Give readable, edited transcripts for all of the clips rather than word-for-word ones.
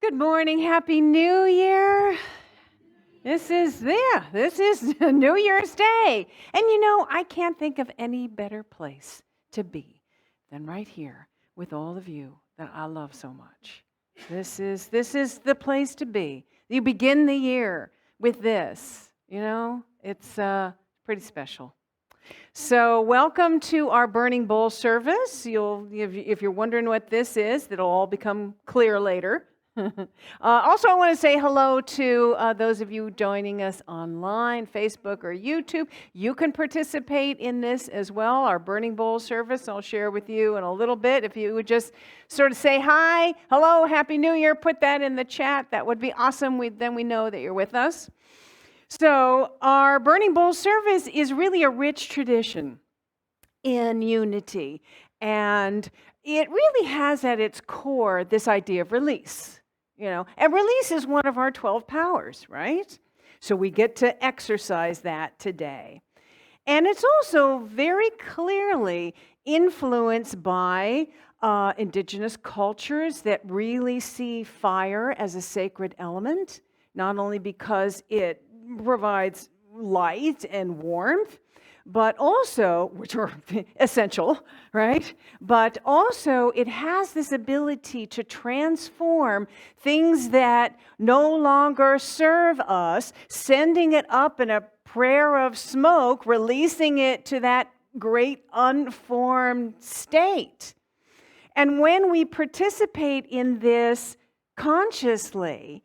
Good morning. Happy New Year. This is New Year's Day. And I can't think of any better place to be than right here with all of you that I love so much. This is the place to be. You begin the year with this. It's pretty special. So, welcome to our Burning Bowl service. If you're wondering what this is, it'll all become clear later. Also, I want to say hello to those of you joining us online, Facebook or YouTube. You can participate in this as well, our Burning Bowl service. I'll share with you in a little bit. If you would just sort of say hi, hello, Happy New Year, put that in the chat. That would be awesome. Then we know that you're with us. So our Burning Bowl service is really a rich tradition in unity. And it really has at its core this idea of release. And release is one of our 12 powers, right? So we get to exercise that today. And it's also very clearly influenced by indigenous cultures that really see fire as a sacred element, not only because it provides light and warmth, but also, which are essential, right? But also it has this ability to transform things that no longer serve us, sending it up in a prayer of smoke, releasing it to that great unformed state. And when we participate in this consciously,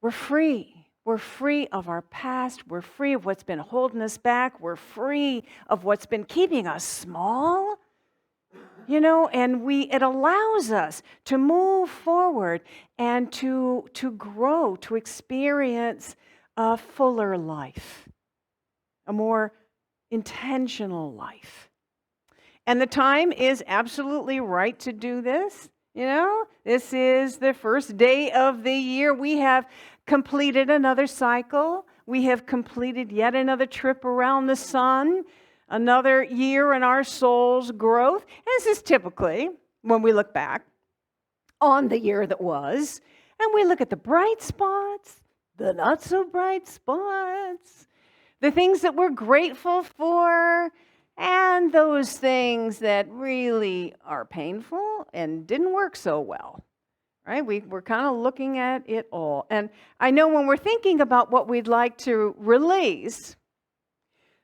we're free. We're free of our past. We're free of what's been holding us back. We're free of what's been keeping us small. And it allows us to move forward and to grow, to experience a fuller life, a more intentional life. And the time is absolutely right to do this. This is the first day of the year. We have completed another cycle. We have completed yet another trip around the sun, another year in our soul's growth. And this is typically when we look back on the year that was, and we look at the bright spots, the not so bright spots, the things that we're grateful for, and those things that really are painful and didn't work so well. Right? We're kind of looking at it all. And I know when we're thinking about what we'd like to release,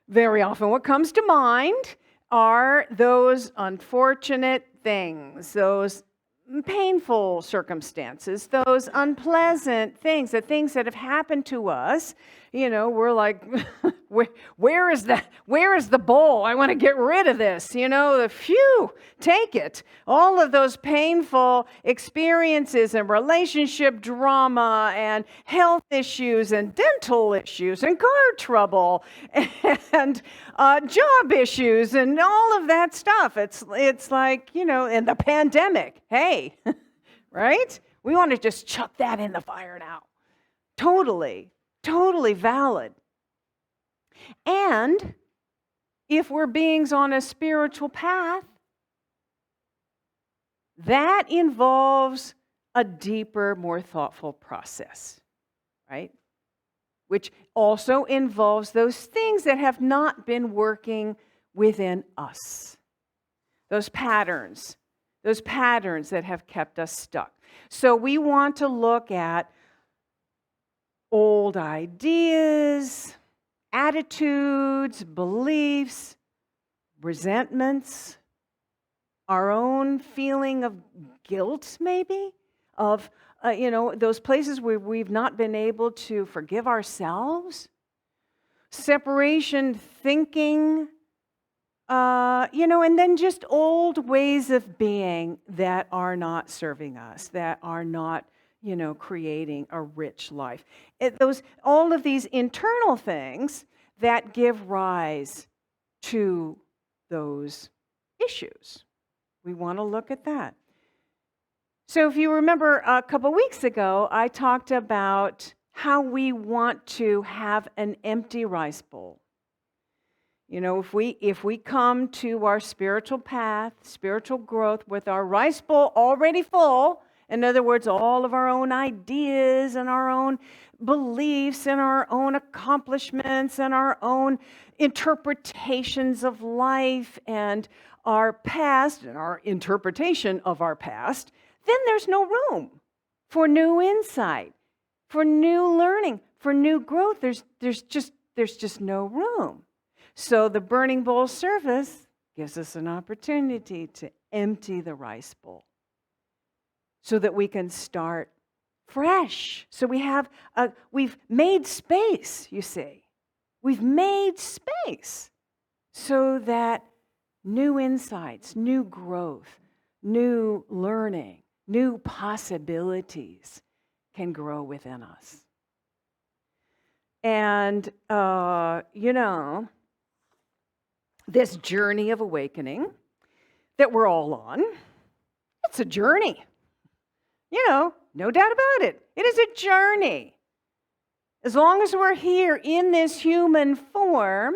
very often what comes to mind are those unfortunate things, those painful circumstances, those unpleasant things, the things that have happened to us. We're like, where is the bowl? I want to get rid of this. Take it. All of those painful experiences and relationship drama and health issues and dental issues and car trouble and job issues and all of that stuff. It's like, and the pandemic. Hey, right? We want to just chuck that in the fire now. Totally valid. And if we're beings on a spiritual path, that involves a deeper, more thoughtful process, right? Which also involves those things that have not been working within us. Those patterns that have kept us stuck. So we want to look at old ideas, attitudes, beliefs, resentments, our own feeling of guilt, maybe, of those places where we've not been able to forgive ourselves, separation thinking, and then just old ways of being that are not serving us, that are not creating a rich life. All of these internal things that give rise to those issues. We want to look at that. So if you remember a couple weeks ago, I talked about how we want to have an empty rice bowl. If we come to our spiritual path, spiritual growth with our rice bowl already full, In other words, all of our own ideas and our own beliefs and our own accomplishments and our own interpretations of life and our past and our interpretation of our past, then there's no room for new insight, for new learning, for new growth. There's just no room. So the burning bowl service gives us an opportunity to empty the rice bowl so that we can start fresh. So we've made space, you see. We've made space so that new insights, new growth, new learning, new possibilities can grow within us. And, this journey of awakening that we're all on, it's a journey. No doubt about it. It is a journey. As long as we're here in this human form,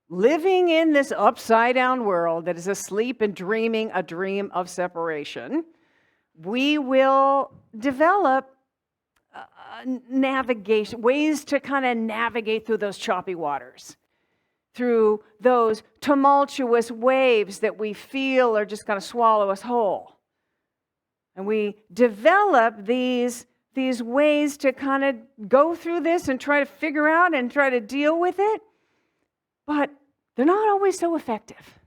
living in this upside-down world that is asleep and dreaming a dream of separation, we will develop navigation, ways to kind of navigate through those choppy waters, through those tumultuous waves that we feel are just going to swallow us whole. And we develop these ways to kind of go through this and try to figure out and try to deal with it. But they're not always so effective,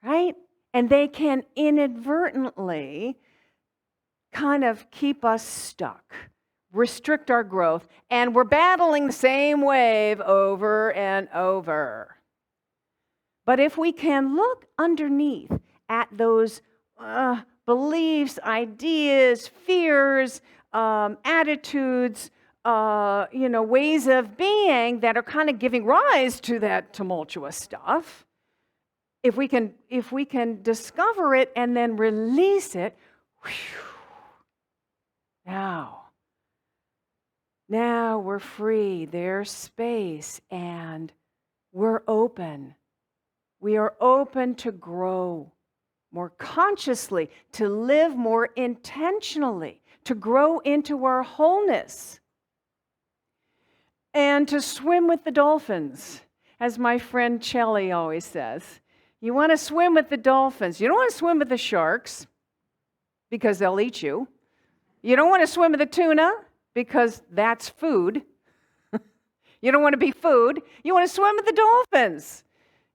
right? And they can inadvertently kind of keep us stuck, restrict our growth, and we're battling the same wave over and over. But if we can look underneath at those beliefs, ideas, fears, attitudes, ways of being that are kind of giving rise to that tumultuous stuff, if we can discover it and then release it, now we're free. There's space, and we're open. We are open to grow more consciously, to live more intentionally, to grow into our wholeness, and to swim with the dolphins. As my friend Chelly always says, you want to swim with the dolphins. You don't want to swim with the sharks because they'll eat you. You don't want to swim with the tuna because that's food. You don't want to be food. You want to swim with the dolphins.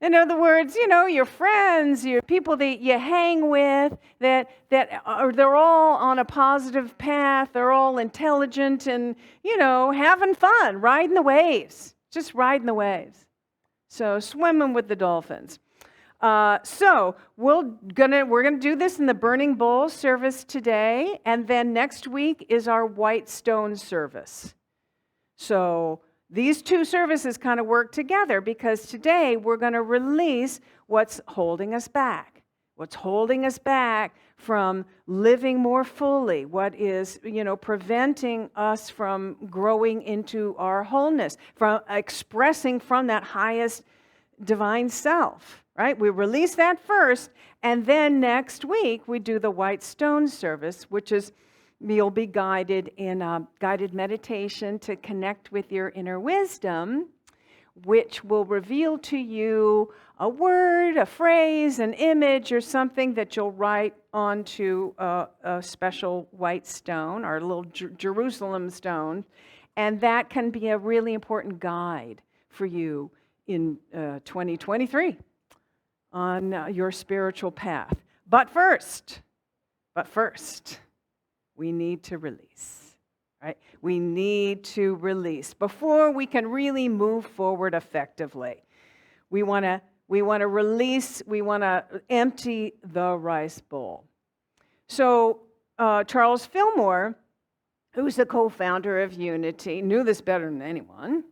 In other words, your friends, your people that you hang with, they're all on a positive path. They're all intelligent and, having fun, riding the waves, just riding the waves. So swimming with the dolphins. So we're gonna do this in the burning bowl service today, and then next week is our white stone service. So these two services kind of work together because today we're going to release what's holding us back. What's holding us back from living more fully, what is, preventing us from growing into our wholeness, from expressing from that highest divine self, right? We release that first, and then next week we do the white stone service, which is you'll be guided in a guided meditation to connect with your inner wisdom, which will reveal to you a word, a phrase, an image, or something that you'll write onto a special white stone, our little Jerusalem stone, and that can be a really important guide for you in 2023 on your spiritual path. But first, we need to release, right? We need to release before we can really move forward effectively. We want to release, we want to empty the rice bowl. So Charles Fillmore, who's the co-founder of Unity, knew this better than anyone.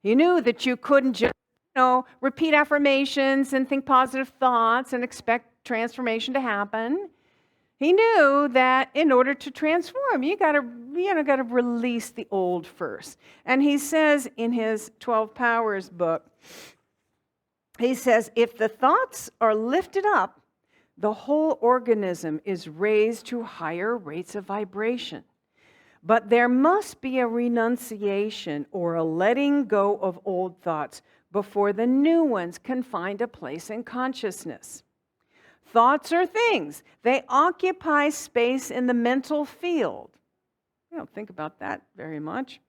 He knew that you couldn't just, repeat affirmations and think positive thoughts and expect transformation to happen. He knew that in order to transform, you got to release the old first. And he says in his 12 Powers book, he says, if the thoughts are lifted up, The whole organism is raised to higher rates of vibration. But there must be a renunciation or a letting go of old thoughts before the new ones can find a place in consciousness. Thoughts are things. They occupy space in the mental field. We don't think about that very much.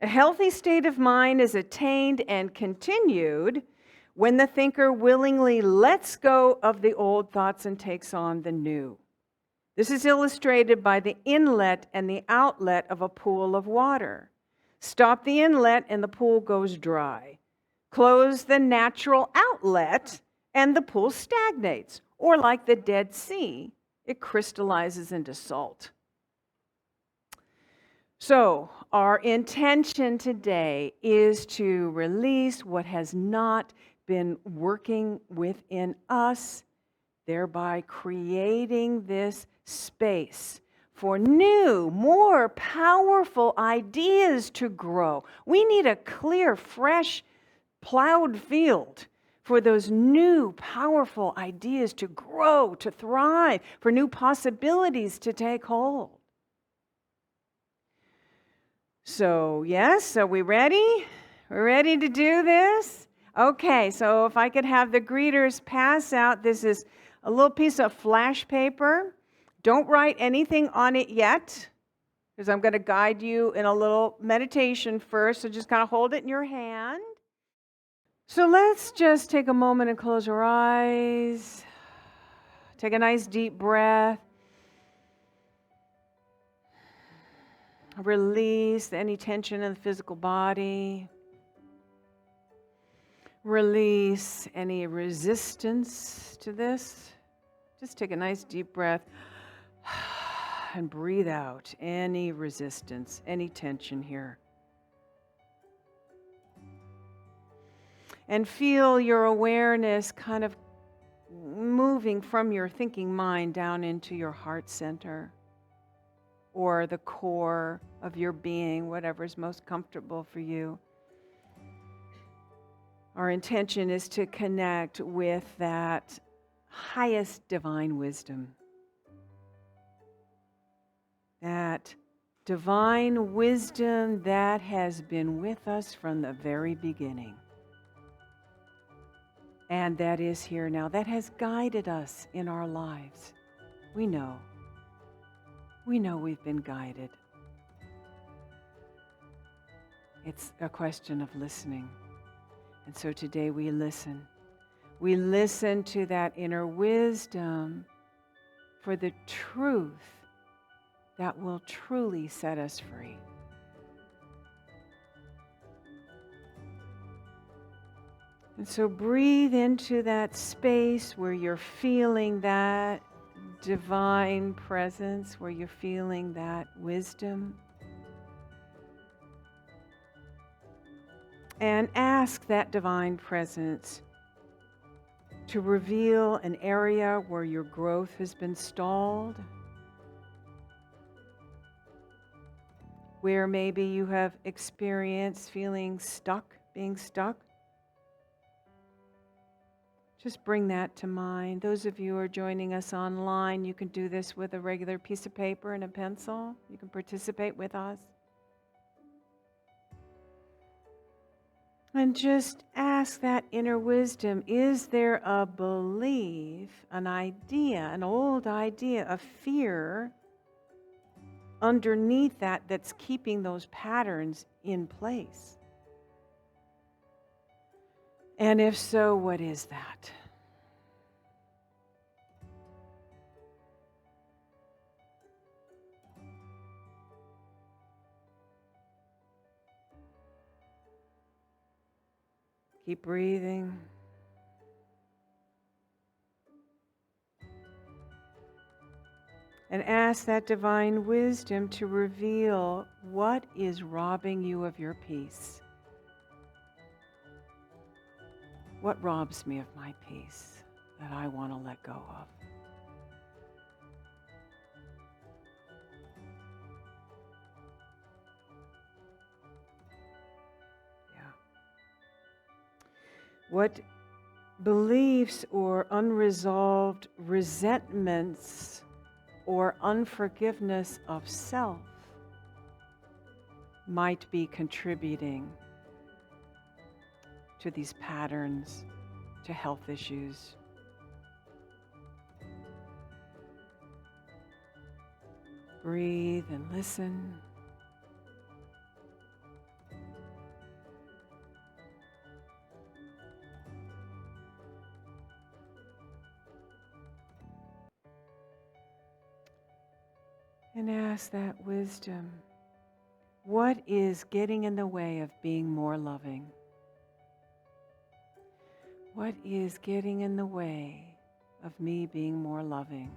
A healthy state of mind is attained and continued when the thinker willingly lets go of the old thoughts and takes on the new. This is illustrated by the inlet and the outlet of a pool of water. Stop the inlet and the pool goes dry. Close the natural outlet and the pool stagnates. Or like the Dead Sea, it crystallizes into salt. So, our intention today is to release what has not been working within us, thereby creating this space for new, more powerful ideas to grow. We need a clear, fresh, plowed field for those new, powerful ideas to grow, to thrive, for new possibilities to take hold. So, yes, are we ready? We're ready to do this? Okay, so if I could have the greeters pass out, this is a little piece of flash paper. Don't write anything on it yet, because I'm going to guide you in a little meditation first, so just kind of hold it in your hand. So let's just take a moment and close our eyes. Take a nice deep breath. Release any tension in the physical body. Release any resistance to this. Just take a nice deep breath and breathe out any resistance, any tension here. And feel your awareness kind of moving from your thinking mind down into your heart center or the core of your being, whatever's most comfortable for you. Our intention is to connect with that highest divine wisdom. That divine wisdom that has been with us from the very beginning. And that is here now. That has guided us in our lives. We know. We know we've been guided. It's a question of listening. And so today we listen. We listen to that inner wisdom for the truth that will truly set us free. And so breathe into that space where you're feeling that divine presence, where you're feeling that wisdom. And ask that divine presence to reveal an area where your growth has been stalled, where maybe you have experienced feeling stuck, being stuck. Just bring that to mind. Those of you who are joining us online, you can do this with a regular piece of paper and a pencil. You can participate with us. And just ask that inner wisdom, is there a belief, an idea, an old idea, a fear underneath that that's keeping those patterns in place? And if so, what is that? Keep breathing. And ask that divine wisdom to reveal what is robbing you of your peace. What robs me of my peace that I want to let go of? What beliefs or unresolved resentments or unforgiveness of self might be contributing to these patterns, to health issues. Breathe and listen. And ask that wisdom, what is getting in the way of being more loving? What is getting in the way of me being more loving?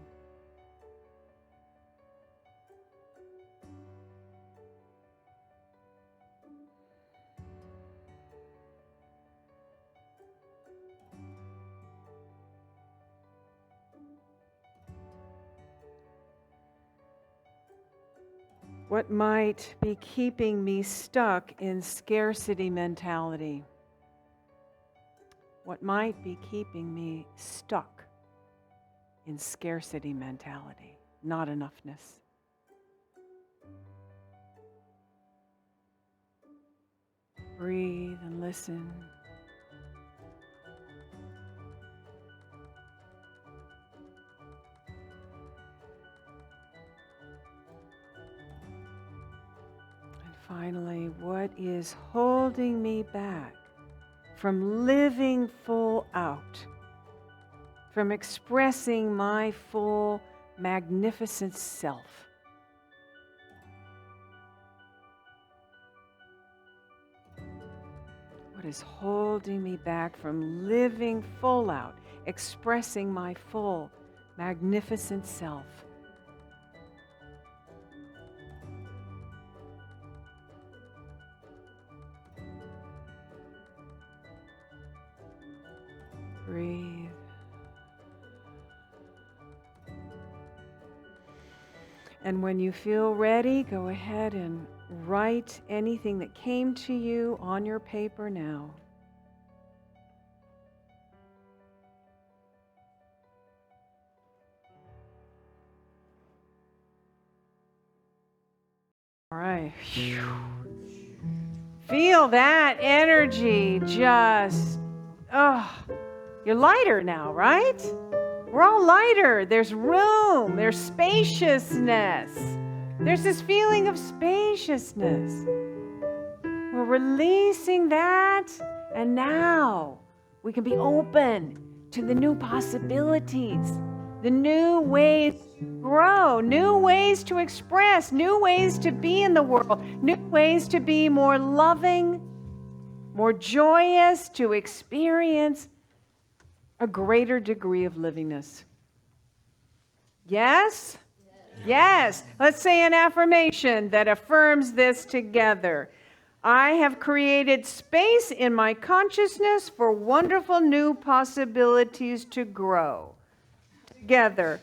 What might be keeping me stuck in scarcity mentality? What might be keeping me stuck in scarcity mentality, not enoughness? Breathe and listen. And finally, what is holding me back from living full out, from expressing my full, magnificent self? What is holding me back from living full out, expressing my full, magnificent self? Breathe. And when you feel ready, go ahead and write anything that came to you on your paper now. All right. Feel that energy just, you're lighter now, right? We're all lighter. There's room. There's spaciousness. There's this feeling of spaciousness. We're releasing that, and now we can be open to the new possibilities, the new ways to grow, new ways to express, new ways to be in the world, new ways to be more loving, more joyous, to experience a greater degree of livingness. Yes? Yes. Let's say an affirmation that affirms this together. I have created space in my consciousness for wonderful new possibilities to grow. Together.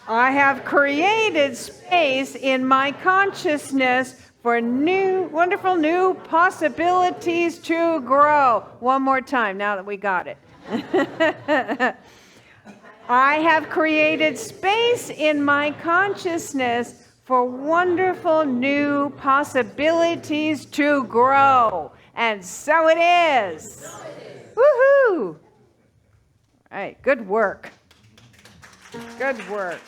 I have created space in my consciousness for wonderful new possibilities to grow. One more time, now that we got it. I have created space in my consciousness for wonderful new possibilities to grow. And so it is. Woohoo! All right, good work. Good work.